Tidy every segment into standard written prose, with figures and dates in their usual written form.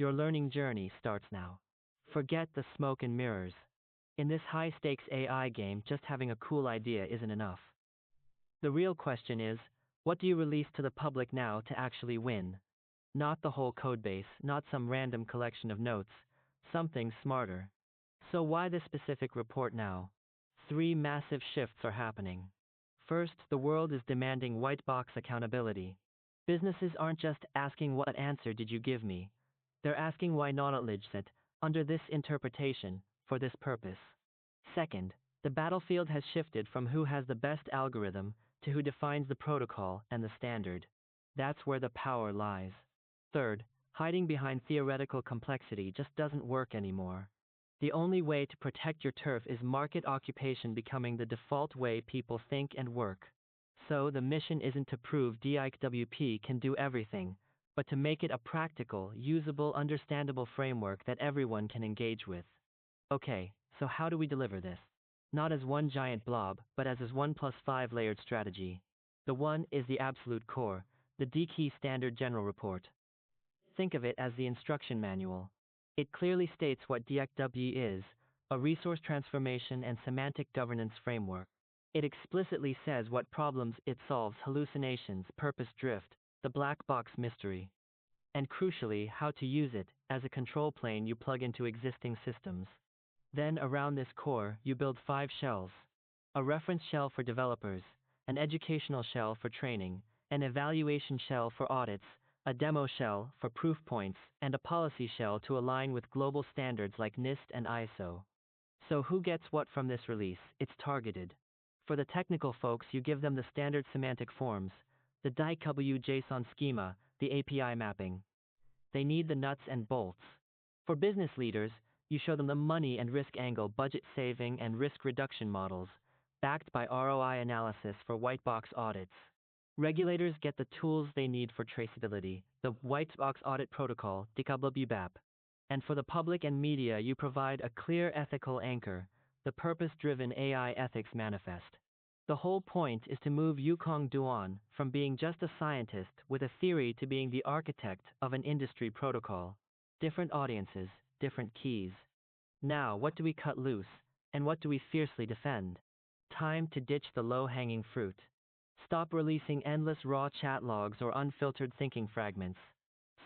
Your learning journey starts now. Forget the smoke and mirrors. In this high stakes AI game, just having a cool idea isn't enough. The real question is, what do you release to the public now to actually win? Not the whole codebase, not some random collection of notes, something smarter. So why this specific report now? Three massive shifts are happening. First, the world is demanding white box accountability. Businesses aren't just asking what answer did you give me? They're asking why not acknowledge it, under this interpretation, for this purpose. Second, the battlefield has shifted from who has the best algorithm to who defines the protocol and the standard. That's where the power lies. Third, hiding behind theoretical complexity just doesn't work anymore. The only way to protect your turf is market occupation becoming the default way people think and work. So the mission isn't to prove DIKWP can do everything, but to make it a practical, usable, understandable framework that everyone can engage with. Okay, so how do we deliver this? Not as one giant blob, but as 1+5 layered strategy. The one is the absolute core, the DKey Standard General Report. Think of it as the instruction manual. It clearly states what DIKWP is, a resource transformation and semantic governance framework. It explicitly says what problems it solves: hallucinations, purpose drift, the black box mystery. And crucially, how to use it, as a control plane you plug into existing systems. Then around this core, you build 5 shells. A reference shell for developers, an educational shell for training, an evaluation shell for audits, a demo shell for proof points, and a policy shell to align with global standards like NIST and ISO. So who gets what from this release? It's targeted. For the technical folks, you give them the standard semantic forms, the DIKWP JSON schema, the API mapping. They need the nuts and bolts. For business leaders, you show them the money and risk angle, budget saving and risk reduction models, backed by ROI analysis for white box audits. Regulators get the tools they need for traceability, the white box audit protocol, DIKWP. And for the public and media, you provide a clear ethical anchor, the purpose-driven AI ethics manifest. The whole point is to move Yukong Duan from being just a scientist with a theory to being the architect of an industry protocol. Different audiences, different keys. Now, what do we cut loose, and what do we fiercely defend? Time to ditch the low-hanging fruit. Stop releasing endless raw chat logs or unfiltered thinking fragments.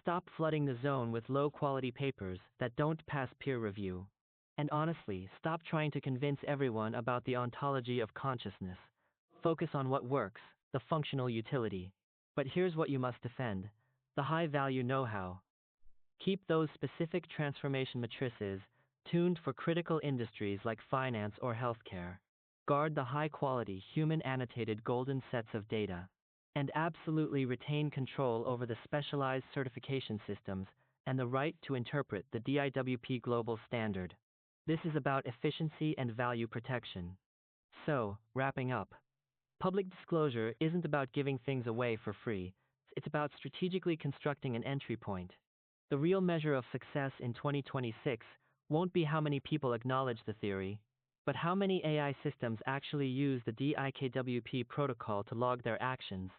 Stop flooding the zone with low-quality papers that don't pass peer review. And honestly, stop trying to convince everyone about the ontology of consciousness. Focus on what works, the functional utility. But here's what you must defend: the high-value know-how. Keep those specific transformation matrices tuned for critical industries like finance or healthcare. Guard the high-quality, human-annotated golden sets of data. And absolutely retain control over the specialized certification systems and the right to interpret the DIKWP global standard. This is about efficiency and value protection. So, wrapping up. Public disclosure isn't about giving things away for free. It's about strategically constructing an entry point. The real measure of success in 2026 won't be how many people acknowledge the theory, but how many AI systems actually use the DIKWP protocol to log their actions,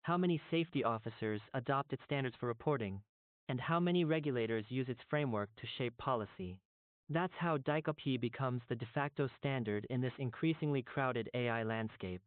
how many safety officers adopt its standards for reporting, and how many regulators use its framework to shape policy. That's how DIKWP becomes the de facto standard in this increasingly crowded AI landscape.